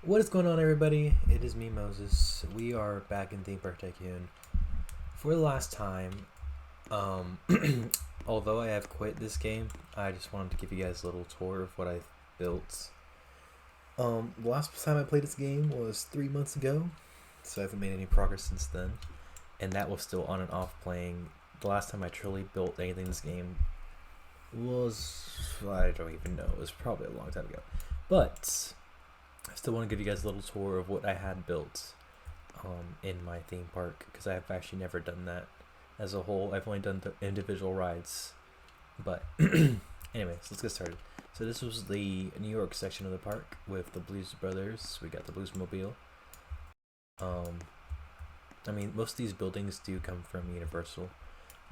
What is going on, everybody? It is me, Moses. We are back in Theme Park Tycoon for the last time. Um, although I have quit this game, I just wanted to give you guys a little tour of what I've built. The last time I played this game was 3 months ago, so I haven't made any progress since then. And that was still on and off playing. The last time I truly built anything in this game was, I don't even know, it was probably a long time ago. But I still want to give you guys a little tour of what I had built in my theme park, because I've actually never done that as a whole. I've only done the individual rides. But anyways, let's get started. So this was the New York section of the park with the Blues Brothers. We got the Bluesmobile. I mean, most of these buildings do come from Universal.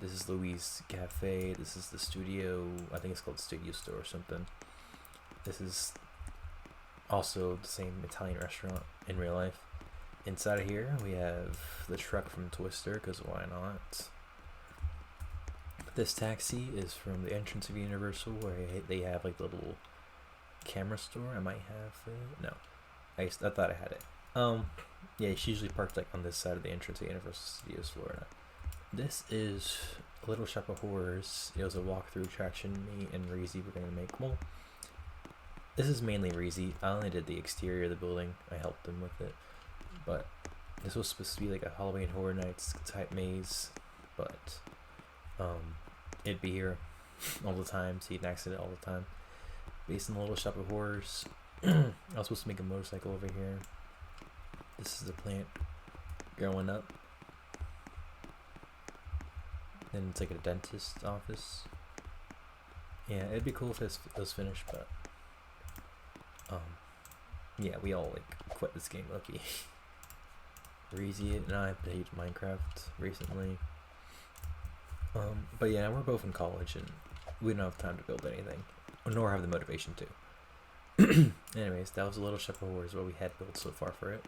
This is Louis Cafe. This is the studio. I think it's called Studio Store or something. This is also the same Italian restaurant in real life. Inside of here, we have the truck from Twister, because why not? This taxi is from the entrance of Universal, where they have like the little camera store. I might have it. No, I thought I had it. Yeah, it's usually parked like on this side of the entrance of Universal Studios Florida. This is a Little Shop of Horrors. It was a walkthrough attraction me and Reezy were gonna make. Well, this is mainly Reezy. I only did the exterior of the building. I helped them with it. But this was supposed to be like a Halloween Horror Nights type maze. But it'd be here all the time, so you'd exit it all the time. Based in the Little Shop of Horrors. I was supposed to make a motorcycle over here. This is the plant growing up. Then it's like a dentist's office. Yeah, it'd be cool if it was finished, but yeah, we all like quit this game, lucky. Reezy and I played Minecraft recently. But yeah, we're both in college and we don't have time to build anything, nor have the motivation to. Anyways, that was a Little Shop of Horrors, what we had built so far for it.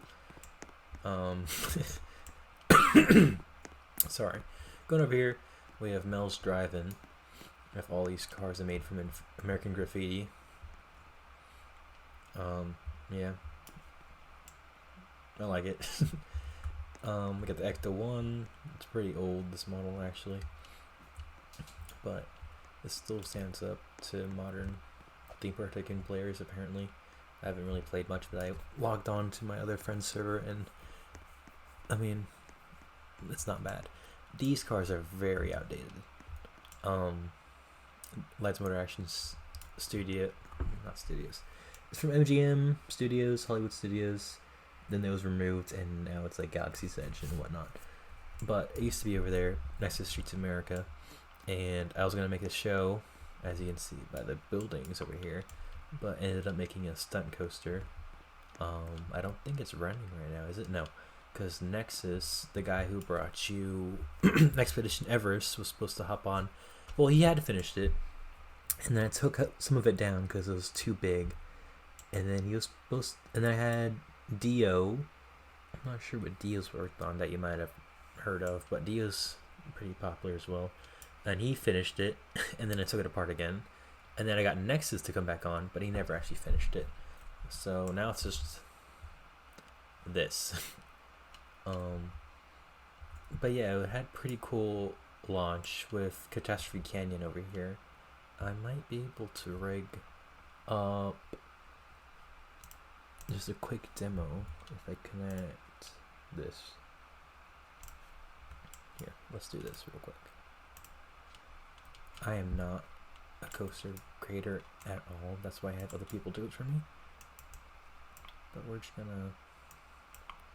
Sorry. Going over here, we have Mel's Drive-In. If all these cars are made from American Graffiti. Yeah, I like it. We got the Ecto 1. It's pretty old, this model actually, but it still stands up to modern Theme Park Tycoon players apparently. I haven't really played much, but I logged on to my other friend's server and I mean, it's not bad. These cars are very outdated. Lights Motor Actions Studio, not studios. It's from MGM Studios, Hollywood Studios. Then it was removed, and now it's like Galaxy's Edge and whatnot. But it used to be over there next to Streets of America, and I was gonna make a show, as you can see by the buildings over here, but ended up making a stunt coaster. I don't think it's running right now, is it? No, because Nexus, the guy who brought you Expedition Everest, was supposed to hop on. Well, he had finished it, and then I took some of it down because it was too big. And then he was supposed, and I had Dio. I'm not sure what Dio's worked on that you might have heard of, but Dio's pretty popular as well. And he finished it, and then I took it apart again. And then I got Nexus to come back on, but he never actually finished it. So now it's just this. But yeah, it had pretty cool launch with Catastrophe Canyon over here. I might be able to rig up just a quick demo if I connect this. Here, let's do this real quick. I am not a coaster creator at all. That's why I have other people do it for me. But we're just gonna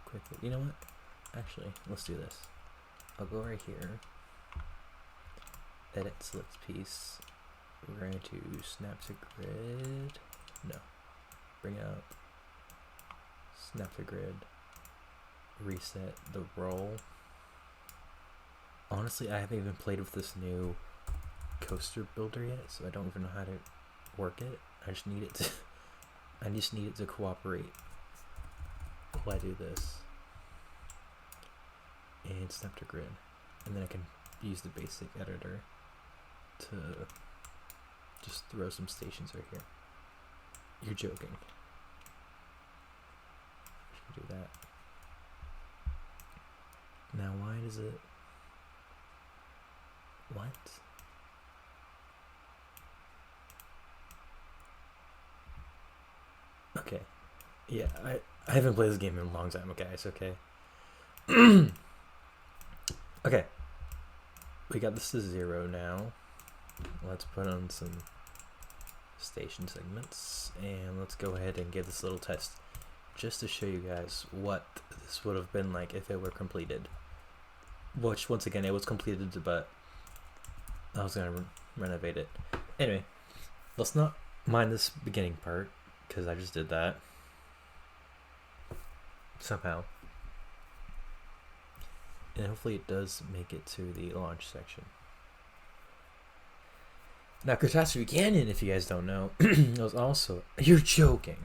quickly, you know what? Actually, let's do this. I'll go right here. Edit select piece. We're going to snap to grid. No. Bring up. Snap to grid. Reset the roll. Honestly, I haven't even played with this new coaster builder yet, so I don't even know how to work it. I just need it to I just need it to cooperate while I do this. And snap to grid. And then I can use the basic editor to just throw some stations right here. You're joking. Now why does it... What? Okay. Yeah, I haven't played this game in a long time, guys, okay? Okay. We got this to 0 now. Let's put on some station segments, and let's go ahead and give this little test just to show you guys what this would have been like if it were completed. Which, once again, it was completed, but I was gonna renovate it. Anyway, let's not mind this beginning part, because I just did that somehow, and hopefully it does make it to the launch section. Now, Catastrophe Canyon, if you guys don't know, was also... You're joking.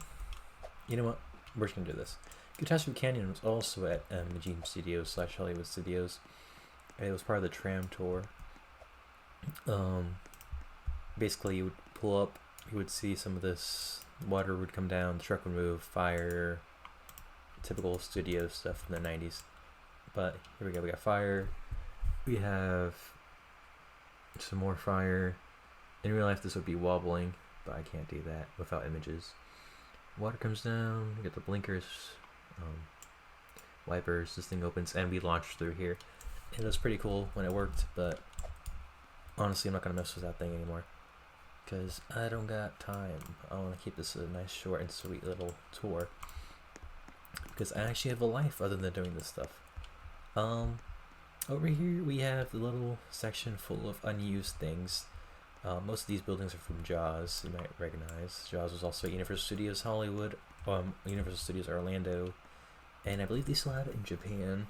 You know what? We're just going to do this. Catastrophe Canyon was also at Unused Studios / Hollywood Studios. It was part of the tram tour. Basically, you would pull up, you would see some of this, water would come down, the truck would move, fire, typical studio stuff from the 90s. But here we go, we got fire, we have some more fire. In real life, this would be wobbling, but I can't do that without images. Water comes down, we get the blinkers, wipers, this thing opens, and we launch through here. It was pretty cool when it worked, but honestly, I'm not going to mess with that thing anymore, because I don't got time. I want to keep this a nice, short, and sweet little tour, because I actually have a life other than doing this stuff. Over here, we have the little section full of unused things. Most of these buildings are from Jaws, you might recognize. Jaws was also at Universal Studios Hollywood, Universal Studios Orlando, and I believe they still have it in Japan.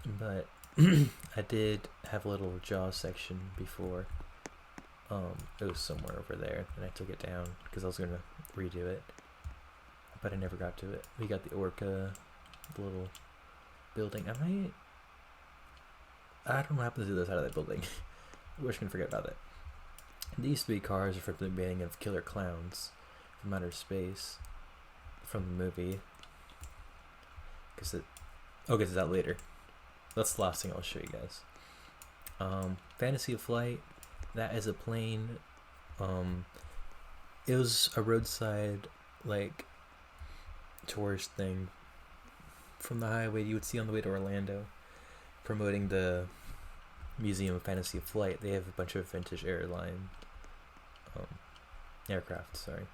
But I did have a little Jaws section before. It was somewhere over there, and I took it down because I was going to redo it, but I never got to it. We got the Orca, the little building. I don't know what happened to the other side of that building. We're just going to forget about it. These 3 cars are from the beginning of Killer Clowns from Outer Space, from the movie. I'll get to that later. That's the last thing I'll show you guys. Fantasy of Flight, that is a plane. It was a roadside, like, tourist thing from the highway you would see on the way to Orlando, promoting the Museum of Fantasy of Flight. They have a bunch of vintage aircraft, sorry.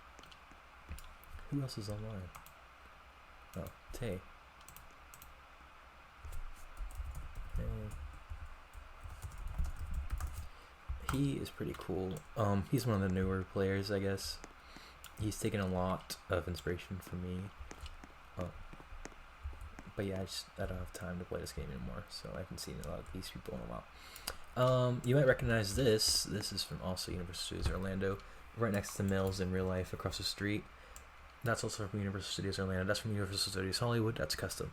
Who else is online? Oh, Tay. He is pretty cool. He's one of the newer players, I guess. He's taken a lot of inspiration from me. But yeah, I don't have time to play this game anymore, so I haven't seen a lot of these people in a while. You might recognize this. This is from also Universal Studios Orlando, right next to Mills in real life, across the street. That's also from Universal Studios Orlando. That's from Universal Studios Hollywood. That's custom.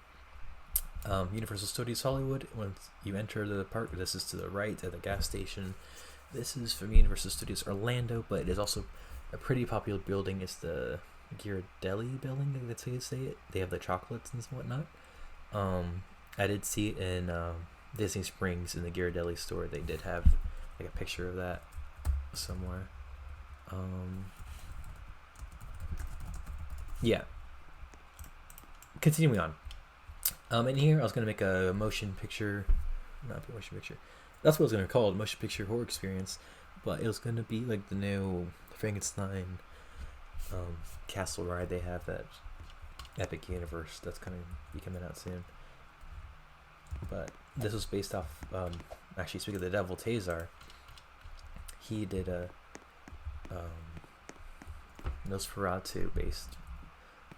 Universal Studios Hollywood, once you enter the park, this is to the right at the gas station. This is from Universal Studios Orlando, but it is also a pretty popular building. It's the Ghirardelli building, that's how you say it. They have the chocolates and whatnot. I did see it in Disney Springs in the Ghirardelli store. They did have like a picture of that somewhere. Yeah. Continuing on. In here, I was gonna make a motion picture. Not a motion picture. That's what I was gonna call it, motion picture horror experience. But it was gonna be like the new Frankenstein castle ride they have at Epic Universe. That's gonna be coming out soon. But this was based off. Actually, speaking of the Devil Tazar, he did a Nosferatu based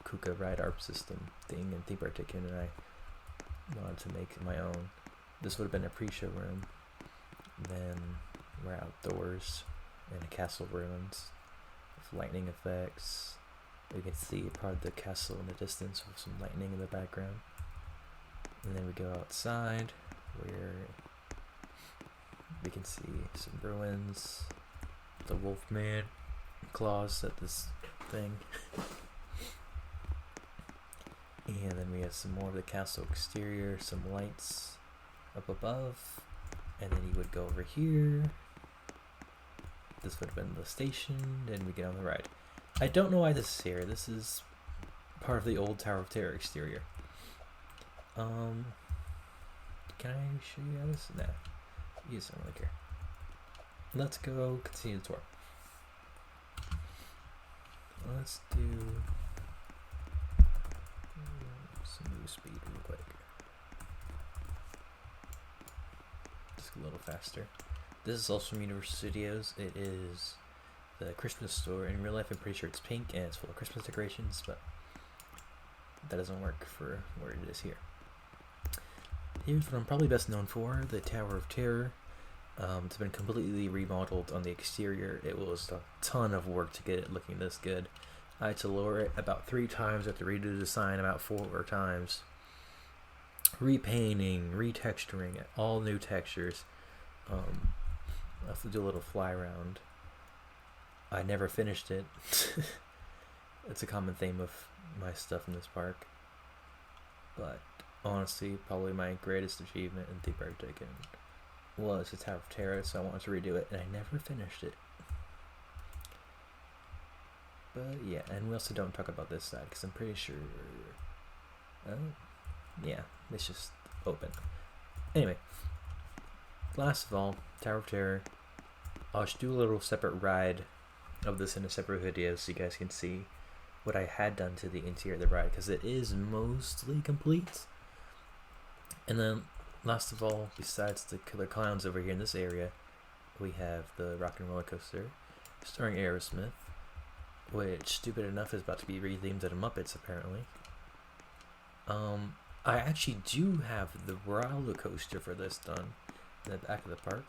Kuka ride art system thing in Theme Park Tycoon, and I wanted to make my own. This would have been a pre-show room. Then we're outdoors in a castle ruins with lightning effects. We can see part of the castle in the distance with some lightning in the background. And then we go outside where we can see some ruins. The Wolfman claws at this thing. And then we have some more of the castle exterior, some lights up above. And then you would go over here. This would have been the station, and we get on the ride. I don't know why this is here. This is part of the old Tower of Terror exterior. Can I show you guys? Nah. You just don't really care. Let's go continue the tour. Let's do some move speed real quick. Just a little faster. This is also from Universal Studios. It is the Christmas store. In real life, I'm pretty sure it's pink and it's full of Christmas decorations, but that doesn't work for where it is here. Here's what I'm probably best known for, the Tower of Terror. It's been completely remodeled on the exterior. It was a ton of work to get it looking this good. I had to lower it about 3 times. I had to redo the sign about 4 times. Repainting, retexturing it, all new textures. I have to do a little fly around. I never finished it. It's a common theme of my stuff in this park. But honestly, probably my greatest achievement in Theme Park Tycoon was the Tower of Terror, so I wanted to redo it, and I never finished it. But yeah, and we also don't talk about this side, because I'm pretty sure... yeah, it's just open. Anyway, last of all, Tower of Terror. I'll just do a little separate ride of this in a separate video so you guys can see what I had done to the interior of the ride, because it is mostly complete. And then, last of all, besides the killer clowns over here in this area, we have the Rock and Roller Coaster starring Aerosmith, which, stupid enough, is about to be rethemed to the Muppets, apparently. I actually do have the roller coaster for this done in the back of the park.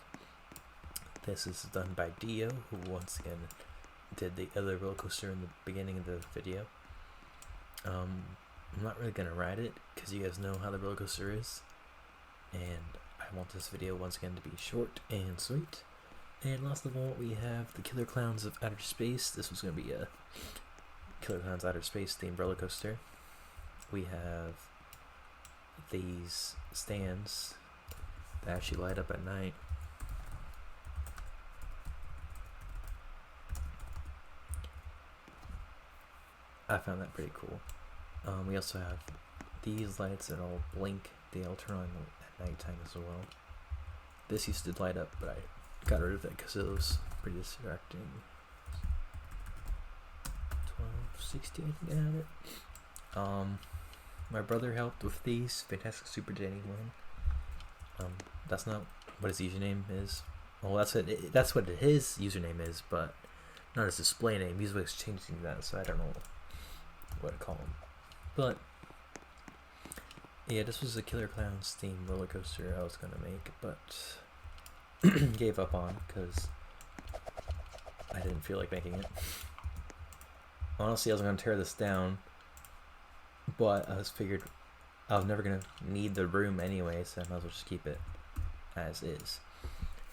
This is done by Dio, who once again did the other roller coaster in the beginning of the video. I'm not really going to ride it, because you guys know how the roller coaster is. And I want this video once again to be short and sweet. And last of all, we have the Killer Clowns of Outer Space. This was going to be a Killer Clowns Outer Space themed roller coaster. We have these stands that actually light up at night. I found that pretty cool. We also have these lights that all blink. They all turn on at nighttime as well. This used to light up, but I got rid of it because it was pretty distracting. 1260, I think I have it. My brother helped with these. Fantastic Super Danny one. That's not what his username is. Well, that's what his username is, but not his display name. He's always changing that, so I don't know what to call him. But yeah, this was a Killer Clowns themed roller coaster I was gonna make, but gave up on because I didn't feel like making it. Honestly, I was gonna tear this down, but I figured I was never gonna need the room anyway, so I might as well just keep it as is.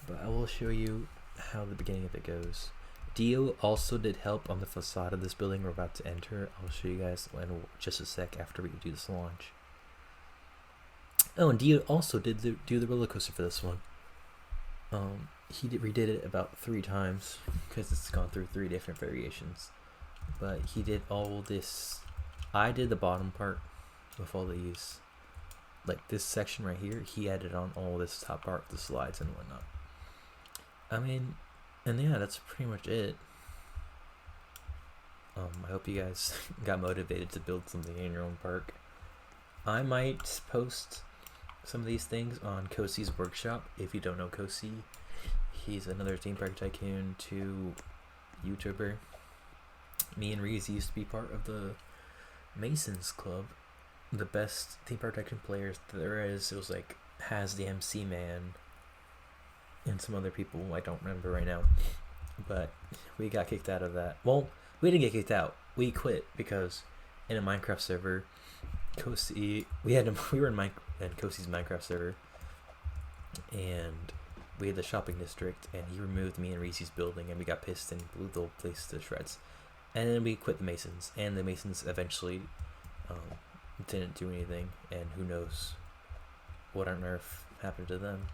But I will show you how the beginning of it goes. Dio also did help on the facade of this building we're about to enter. I'll show you guys in just a sec after we do this launch. Oh, and Dio also did do the roller coaster for this one. He redid it about 3 times because it's gone through 3 different variations. But he did all this. I did the bottom part with all these, like this section right here. He added on all this top part, the slides and whatnot. I mean, and yeah, that's pretty much it. I hope you guys got motivated to build something in your own park. I might post some of these things on Kosi's workshop. If you don't know Kosi, he's another Theme Park Tycoon 2 YouTuber. Me and Reese used to be part of the Masons Club, the best Theme Park Tycoon players there is. It was like Has the MC Man and some other people I don't remember right now, but we got kicked out of that. Well, we didn't get kicked out. We quit because in a Minecraft server, Kosi, we were in Kosi's Minecraft server, and we had the shopping district, and he removed me and Reese's building, and we got pissed and blew the whole place to shreds. And then we quit the Masons, and the Masons eventually didn't do anything, and who knows what on earth happened to them.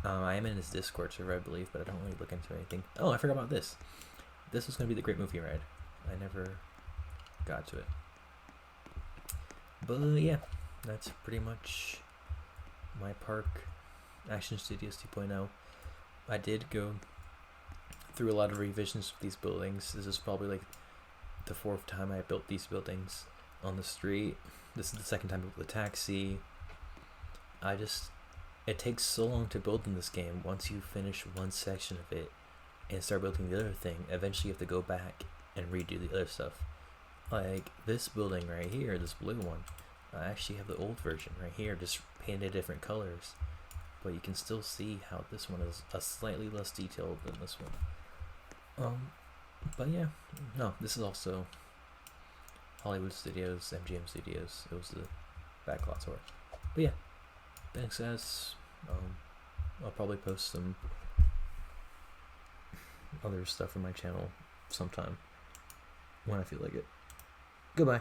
I am in his Discord server, I believe, but I don't really look into anything. Oh, I forgot about this. This was going to be the Great Movie Ride. I never got to it. But yeah, that's pretty much my park Action Studios 2.0. I did go through a lot of revisions of these buildings. This is probably like the 4th time I built these buildings on the street. This is the 2nd time I built the taxi. It takes so long to build in this game. Once you finish one section of it and start building the other thing, eventually you have to go back and redo the other stuff. Like this building right here, this blue one, I actually have the old version right here, just painted different colors. But you can still see how this one is a slightly less detailed than this one. But yeah, no, this is also Hollywood Studios, MGM Studios. It was the backlot tour. But yeah, thanks guys. I'll probably post some other stuff on my channel sometime when I feel like it. Goodbye.